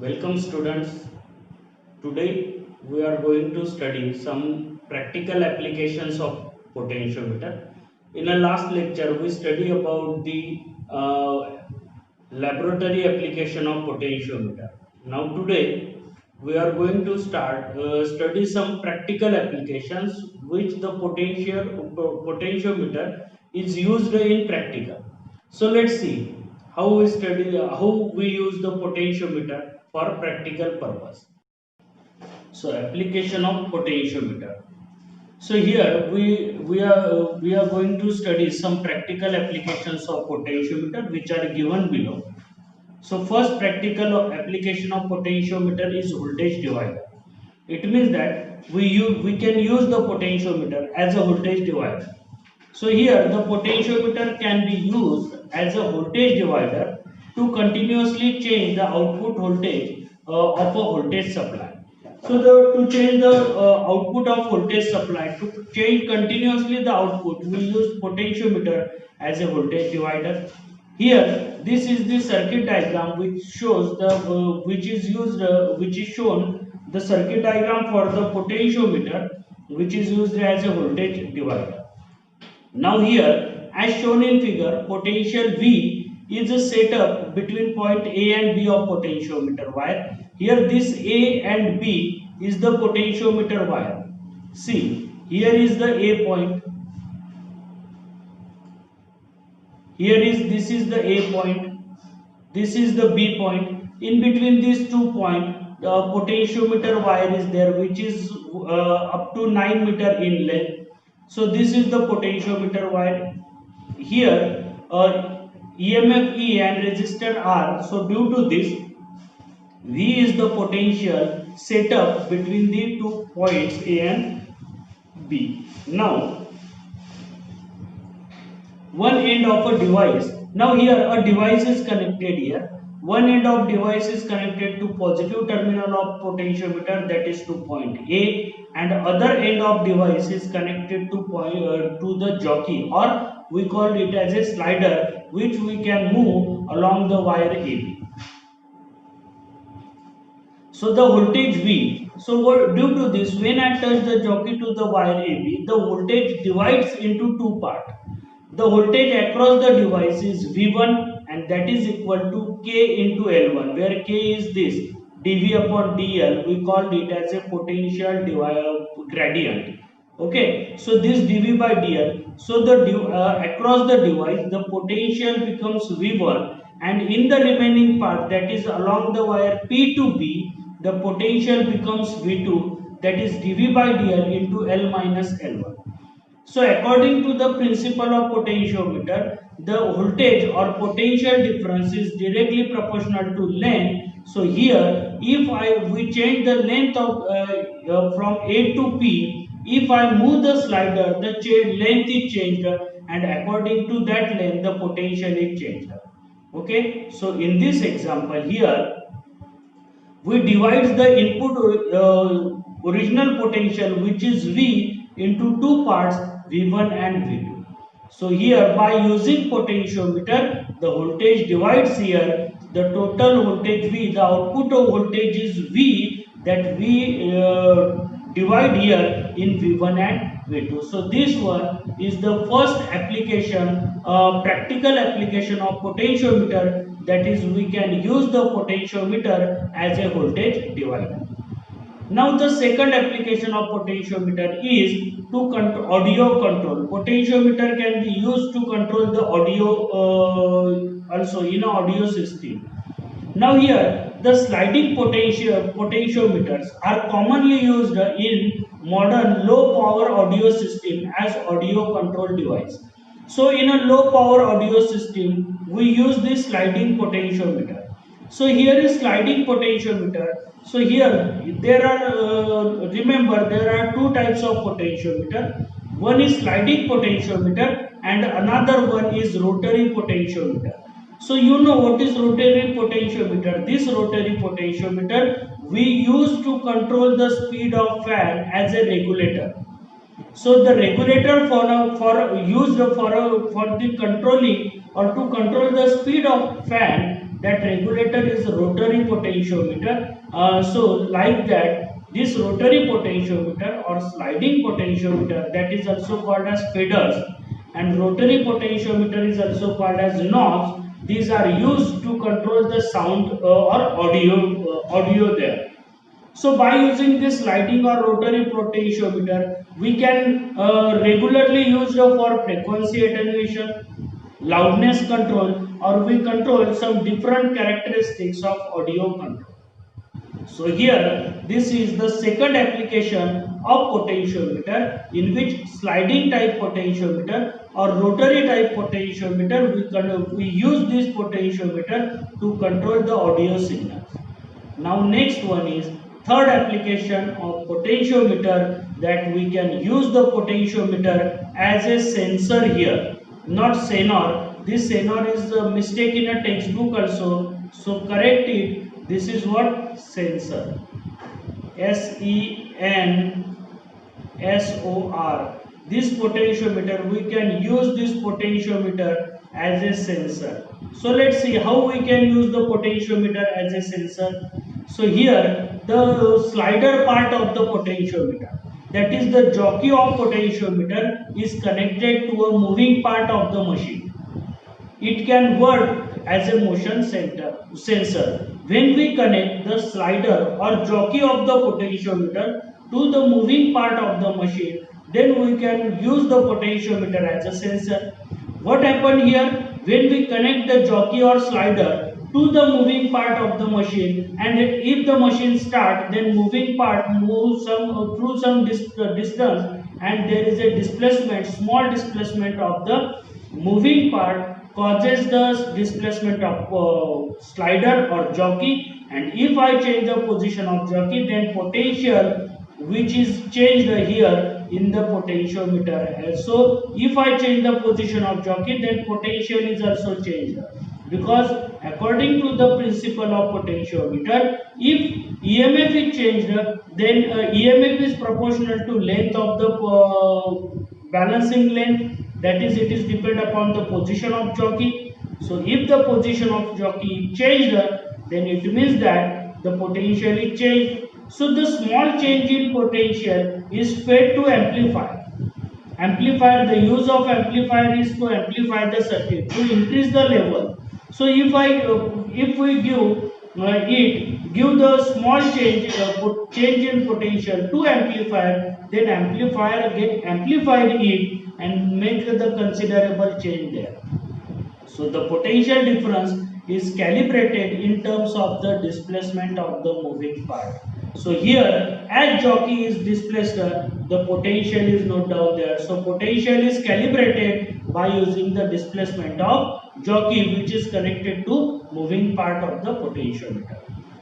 Welcome students. Today we are going to study some practical applications of potentiometer. In a last lecture we studied about the laboratory application of potentiometer. Now today we are going to study some practical applications which the potentiometer is used in practical. So let's see how we use the potentiometer for practical purpose. So application of potentiometer. So here we are going to study some practical applications of potentiometer which are given below. So first practical application of potentiometer is voltage divider. It means that we can use the potentiometer as a voltage divider. So here the potentiometer can be used as a voltage divider to continuously change the output voltage of a voltage supply. So to change the output of voltage supply, to change continuously the output, we use potentiometer as a voltage divider. Here, this is the circuit diagram which shows which is shown the circuit diagram for the potentiometer which is used as a voltage divider. Now here, as shown in figure, potential V is a setup between point A and B of potentiometer wire. Here this A and B is the potentiometer wire. See, here is the A point. This is the A point. This is the B point. In between these 2 points, the potentiometer wire is there, which is up to 9 meter in length. So this is the potentiometer wire. Here EMF E and resistor R. So due to this, V is the potential set up between the 2 points A and B. Now one end of a device. Now here a device is connected here. One end of device is connected to positive terminal of potentiometer, that is to point A, and other end of device is connected to the jockey, or we call it as a slider, which we can move along the wire AB. So the voltage V. So due to this, when I touch the jockey to the wire AB, the voltage divides into 2 parts. The voltage across the device is V1 and that is equal to K into L1, where K is this dV upon dL. We called it as a potential gradient. Okay, so this dV by dL. So the across the device, the potential becomes V1, and in the remaining part, that is along the wire P to B, the potential becomes V2, that is dV by dL into L minus L1. So according to the principle of potentiometer, the voltage or potential difference is directly proportional to length. So here, if we change the length of from A to P, if I move the slider, the length is changed, and according to that length, the potential is changed. Okay. So in this example here, we divide the input original potential, which is V, into 2 parts, V1 and V2. So here by using potentiometer, the voltage divides here. The total voltage V, the output of voltage is V, that we divide here in V1 and V2. So this one is the first application, practical application of potentiometer, that is we can use the potentiometer as a voltage divider. Now the second application of potentiometer is to control audio control. Potentiometer can be used to control the audio also in an audio system. Now here the sliding potentiometers are commonly used in modern low power audio system as audio control device. So in a low power audio system, we use this sliding potentiometer. So here is sliding potentiometer. So here there are remember there are 2 types of potentiometer. One is sliding potentiometer and another one is rotary potentiometer. So you know what is rotary potentiometer. This rotary potentiometer we use to control the speed of fan as a regulator. So the regulator for the controlling or to control the speed of fan, that regulator is rotary potentiometer. So like that, this rotary potentiometer or sliding potentiometer, that is also called as faders, and rotary potentiometer is also called as knobs. These are used to control the sound or audio there. So by using this sliding or rotary potentiometer, we can regularly use for frequency attenuation, loudness control, or we control some different characteristics of audio control. So here, this is the second application of potentiometer, in which sliding type potentiometer or rotary type potentiometer, we use this potentiometer to control the audio signals. Now next one is third application of potentiometer, that we can use the potentiometer as a sensor here, not sensor. This sensor is a mistake in a textbook also, so correct it. This is what? Sensor. SENSOR. This potentiometer, we can use this potentiometer as a sensor. So let's see how we can use the potentiometer as a sensor. So here the slider part of the potentiometer, that is the jockey of potentiometer, is connected to a moving part of the machine. It can work as a motion sensor. When we connect the slider or jockey of the potentiometer to the moving part of the machine, then we can use the potentiometer as a sensor. What happened here? When we connect the jockey or slider to the moving part of the machine, and if the machine starts, then moving part moves through some distance, and there is a displacement, small displacement of the moving part, causes the displacement of slider or jockey. And if I change the position of jockey, then potential which is changed here in the potentiometer. So if I change the position of jockey, then potential is also changed, because according to the principle of potentiometer, if EMF is changed, then EMF is proportional to length of the balancing length, that is, it is depend upon the position of jockey. So if the position of jockey changed, then it means that the potential is changed. So the small change in potential is fed to amplifier. Amplifier, the use of amplifier is to amplify the circuit, to increase the level. So if we give the small change in potential to amplifier, then amplifier get amplified it and make the considerable change there. So the potential difference is calibrated in terms of the displacement of the moving part. So here, as jockey is displaced, the potential is not down there. So potential is calibrated by using the displacement of jockey, which is connected to moving part of the potentiometer.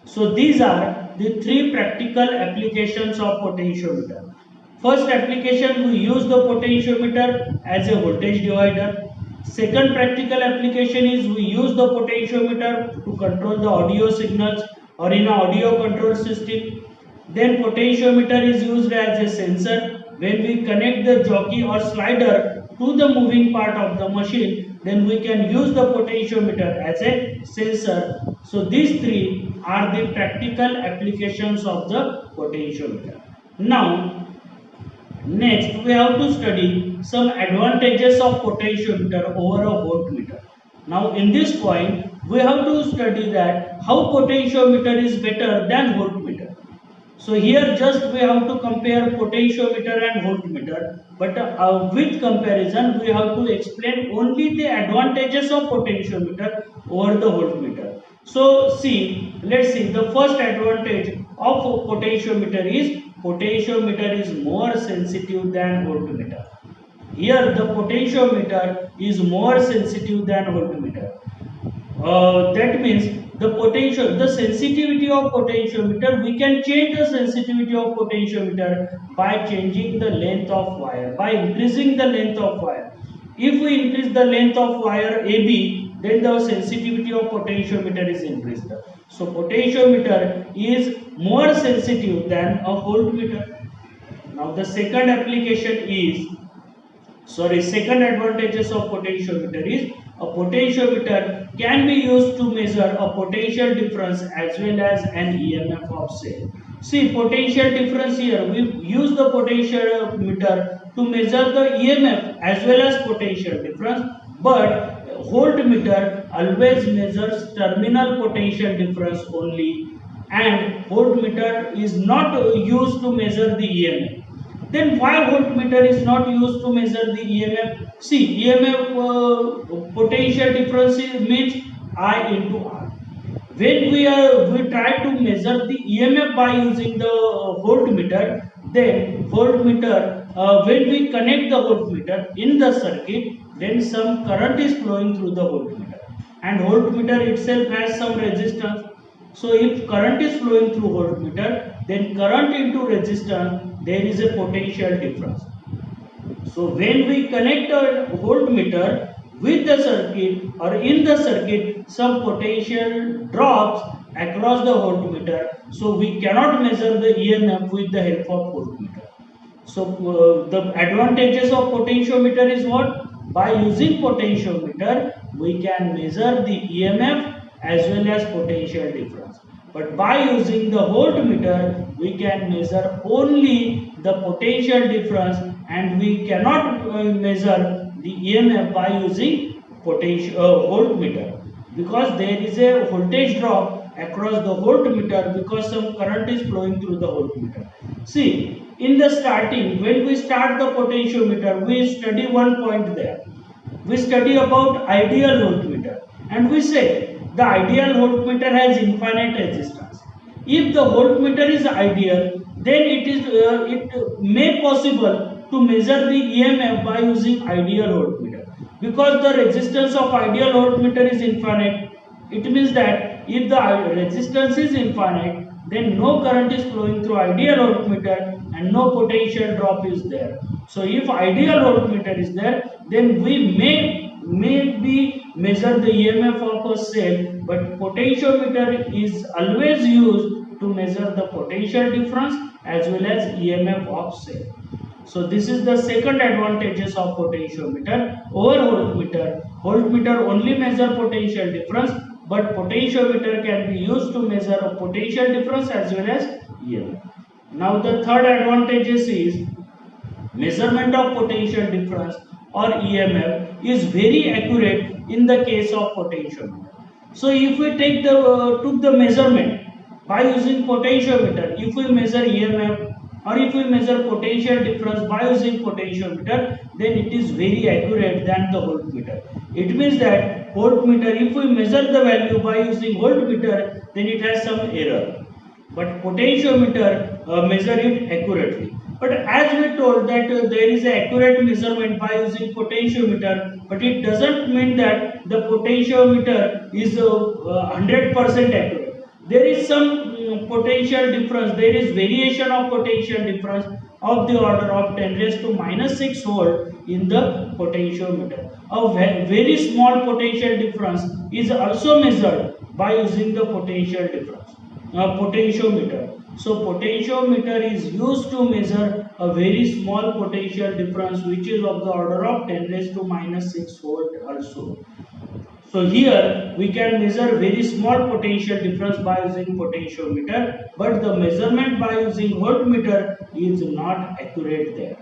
So these are the three practical applications of potentiometer. First application, we use the potentiometer as a voltage divider. Second practical application is we use the potentiometer to control the audio signals or in an audio control system. Then potentiometer is used as a sensor. When we connect the jockey or slider to the moving part of the machine, then we can use the potentiometer as a sensor. So these three are the practical applications of the potentiometer. Now, next, we have to study some advantages of potentiometer over a voltmeter. Now, in this point, we have to study that how potentiometer is better than voltmeter. So here just we have to compare potentiometer and voltmeter, but with comparison we have to explain only the advantages of potentiometer over the voltmeter. So see, let's see, the first advantage of potentiometer is more sensitive than voltmeter. Here the potentiometer is more sensitive than voltmeter. That means the sensitivity of potentiometer, we can change the sensitivity of potentiometer by changing the length of wire, by increasing the length of wire. If we increase the length of wire AB, then the sensitivity of potentiometer is increased. So potentiometer is more sensitive than a voltmeter. Now the second advantages of potentiometer is a potentiometer can be used to measure a potential difference as well as an EMF of cell. See, potential difference here, we use the potentiometer to measure the EMF as well as potential difference, but voltmeter always measures terminal potential difference only, and voltmeter is not used to measure the EMF. Then why voltmeter is not used to measure the EMF? See, EMF potential difference means I into R. When we try to measure the EMF by using the voltmeter, then voltmeter when we connect the voltmeter in the circuit, then some current is flowing through the voltmeter, and voltmeter itself has some resistance. So if current is flowing through voltmeter, then current into resistance, there is a potential difference. So when we connect a voltmeter with the circuit or in the circuit, some potential drops across the voltmeter. So we cannot measure the EMF with the help of voltmeter. So the advantages of potentiometer is what? By using potentiometer, we can measure the EMF as well as potential difference. But by using the voltmeter, we can measure only the potential difference, and we cannot measure the EMF by using voltmeter, because there is a voltage drop across the voltmeter because some current is flowing through the voltmeter. See, in the starting, when we start the potentiometer, we study one point there. We study about ideal voltmeter, and we say the ideal voltmeter has infinite resistance. If the voltmeter is ideal, then it may possible to measure the EMF by using ideal voltmeter, because the resistance of ideal voltmeter is infinite. It means that if the resistance is infinite, then no current is flowing through ideal voltmeter and no potential drop is there. So if ideal voltmeter is there, then we may be measure the EMF of a cell, but potentiometer is always used to measure the potential difference as well as EMF of cell. So this is the second advantages of potentiometer over voltmeter. Voltmeter only measure potential difference, but potentiometer can be used to measure a potential difference as well as EMF. Now the third advantages is measurement of potential difference or EMF is very accurate in the case of potentiometer. So if we took the measurement by using potentiometer, if we measure EMF or if we measure potential difference by using potentiometer, then it is very accurate than the voltmeter. It means that voltmeter, if we measure the value by using voltmeter, then it has some error, but potentiometer measure it accurately. But as we told that there is an accurate measurement by using potentiometer, but it doesn't mean that the potentiometer is 100% accurate. There is some potential difference, there is variation of potential difference of the order of 10 raised to minus 6 volt in the potentiometer. A very small potential difference is also measured by using the potentiometer. So potentiometer is used to measure a very small potential difference which is of the order of 10 raised to minus 6 volt also. So here we can measure very small potential difference by using potentiometer, but the measurement by using voltmeter is not accurate there.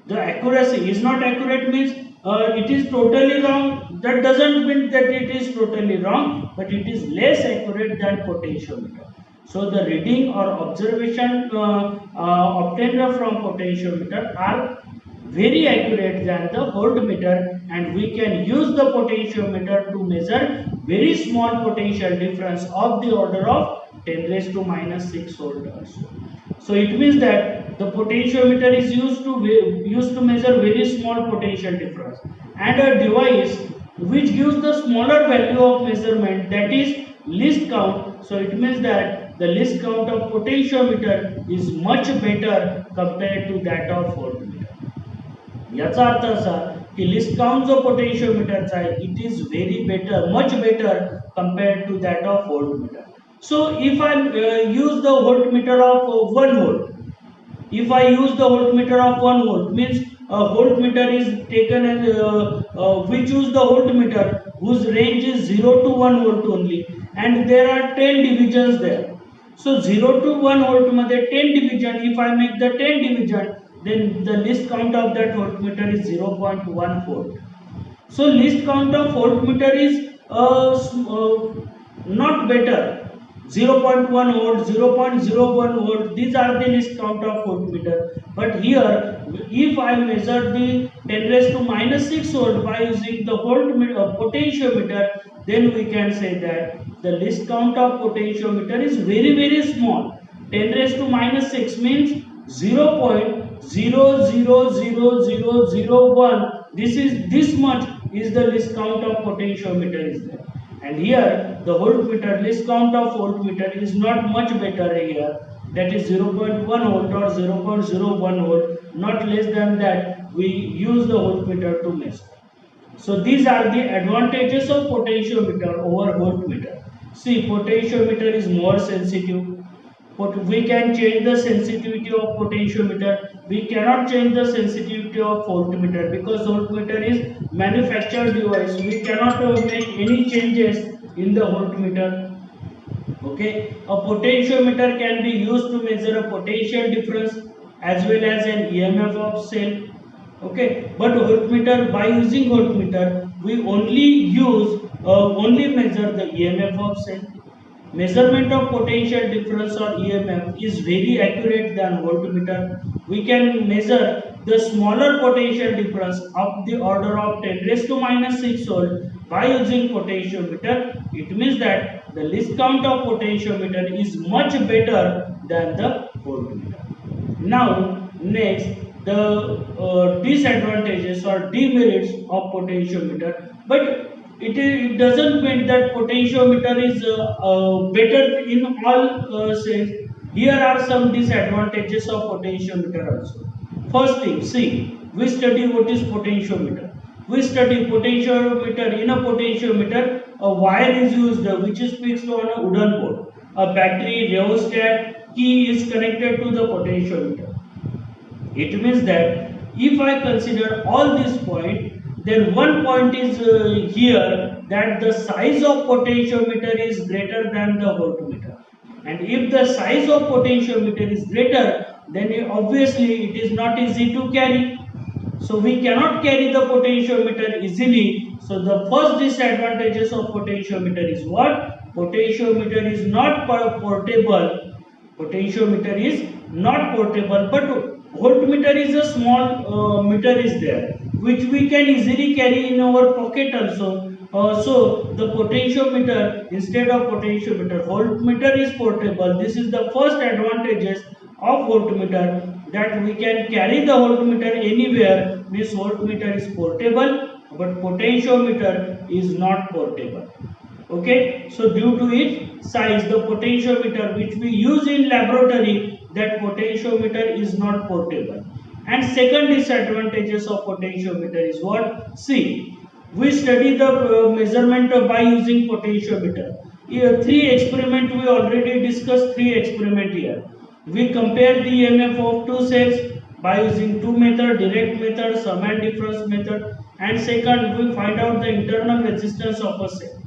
The accuracy is not accurate means it is totally wrong. That doesn't mean that it is totally wrong, but it is less accurate than potentiometer. So the reading or observation obtained from potentiometer are very accurate than the voltmeter, and we can use the potentiometer to measure very small potential difference of the order of 10 raised to minus 6 volt also. So it means that the potentiometer is used to measure very small potential difference, and a device which gives the smaller value of measurement, that is least count. So it means that the least count of potentiometer is much better compared to that of voltmeter. याचा अर्थ असा की list count जो पोटेन्शियोमीटरचा आहे, it is very better, much better compared to that of voltmeter. So if I use the voltmeter of 1 volt, if I use the voltmeter of 1 volt means a voltmeter is taken as we choose the voltmeter whose range is 0 to 1 volt only, and there are 10 divisions there. So 0 to 1 volt मध्ये 10 division, if I make the 10 division, then the least count of that voltmeter is 0.1 volt. So least count of voltmeter is not better. 0.1 volt, 0.01 volt, these are the least count of voltmeter. But here, if I measure the 10 raised to minus 6 volt by using the potentiometer, then we can say that the least count of potentiometer is very small. 10 raised to minus 6 means 0.000001. This much is the least count of potentiometer is there. And here the voltmeter, least count of voltmeter is not much better here, that is 0.1 volt or 0.01 volt, not less than that we use the voltmeter to measure. So these are the advantages of potentiometer over voltmeter. See, potentiometer is more sensitive. We can change the sensitivity of potentiometer. We cannot change the sensitivity of voltmeter because voltmeter is manufactured device. We cannot make any changes in the voltmeter. Okay, a potentiometer can be used to measure a potential difference as well as an EMF of cell. Okay, but voltmeter, by using voltmeter, we only measure the EMF of cell. Measurement of potential difference or EMF is very accurate than voltmeter. We can measure the smaller potential difference of the order of 10 raised to minus 6 volt by using potentiometer. It means that the least count of potentiometer is much better than the voltmeter. Now, next, the disadvantages or demerits of potentiometer. But it doesn't mean that potentiometer is better in all sense. Here are some disadvantages of potentiometer also. First thing, see, we study what is potentiometer. We study potentiometer. In a potentiometer, a wire is used which is fixed on a wooden board. A battery, rheostat, key is connected to the potentiometer. It means that if I consider all these points, then one point is here, that the size of potentiometer is greater than the voltmeter. And if the size of potentiometer is greater, then obviously it is not easy to carry. So we cannot carry the potentiometer easily. So the first disadvantages of potentiometer is what? Potentiometer is not portable. Potentiometer is not portable, but voltmeter is a small meter is there, which we can easily carry in our pocket also. So the potentiometer, instead of potentiometer, voltmeter is portable. This is the first advantages of voltmeter, that we can carry the voltmeter anywhere. This voltmeter is portable, but potentiometer is not portable. Okay, so due to its size, the potentiometer which we use in laboratory, that potentiometer is not portable. And second disadvantages of potentiometer is what? See, we study the measurement by using potentiometer. Here, 3 experiments we already discussed. 3 experiments here. We compare the EMF of 2 cells by using 2 methods: direct method, sum and difference method. And second, we find out the internal resistance of a cell.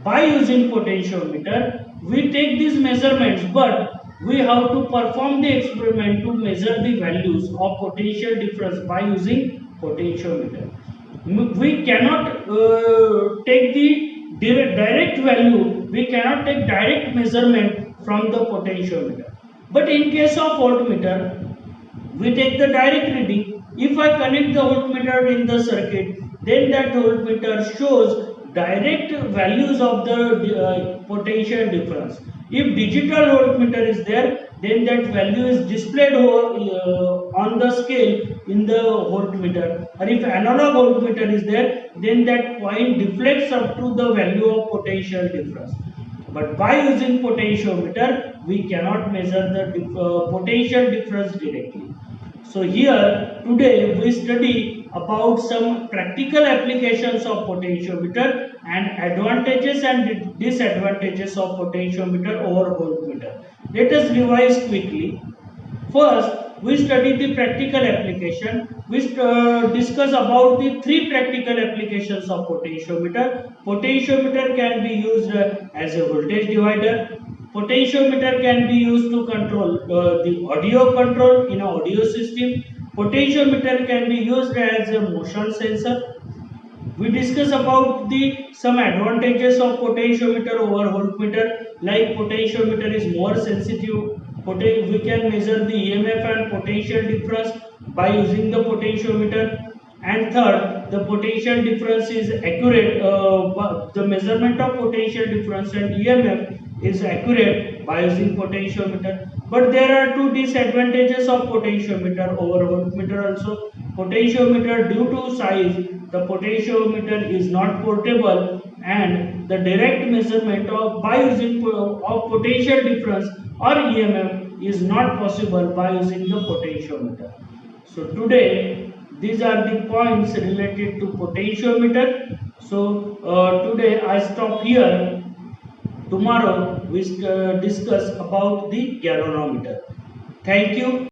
By using potentiometer, we take these measurements, but we have to perform the experiment to measure the values of potential difference by using potentiometer. We cannot take the direct value, we cannot take direct measurement from the potentiometer. But in case of voltmeter, we take the direct reading. If I connect the voltmeter in the circuit, then that voltmeter shows direct values of the potential difference. If digital voltmeter is there, then that value is displayed on the scale in the voltmeter. Or if analog voltmeter is there, then that point deflects up to the value of potential difference. But by using potentiometer, we cannot measure the potential difference directly. So here today we study about some practical applications of potentiometer and advantages and disadvantages of potentiometer over voltmeter. Let us revise quickly. First, we study the practical application. We discuss about the three practical applications of potentiometer. Potentiometer can be used as a voltage divider. Potentiometer can be used to control the audio control in an audio system. Potentiometer can be used as a motion sensor. We discuss about the some advantages of potentiometer over voltmeter. Like potentiometer is more sensitive. We can measure the EMF and potential difference by using the potentiometer. And third, the potential difference is accurate. The measurement of potential difference and EMF is accurate by using potentiometer. But there are two disadvantages of potentiometer over voltmeter also. Potentiometer, due to size, the potentiometer is not portable, and the direct measurement of by using of potential difference or EMF is not possible by using the potentiometer. So today these are the points related to potentiometer. So today I stop here. Tomorrow we discuss about the galvanometer. Thank you.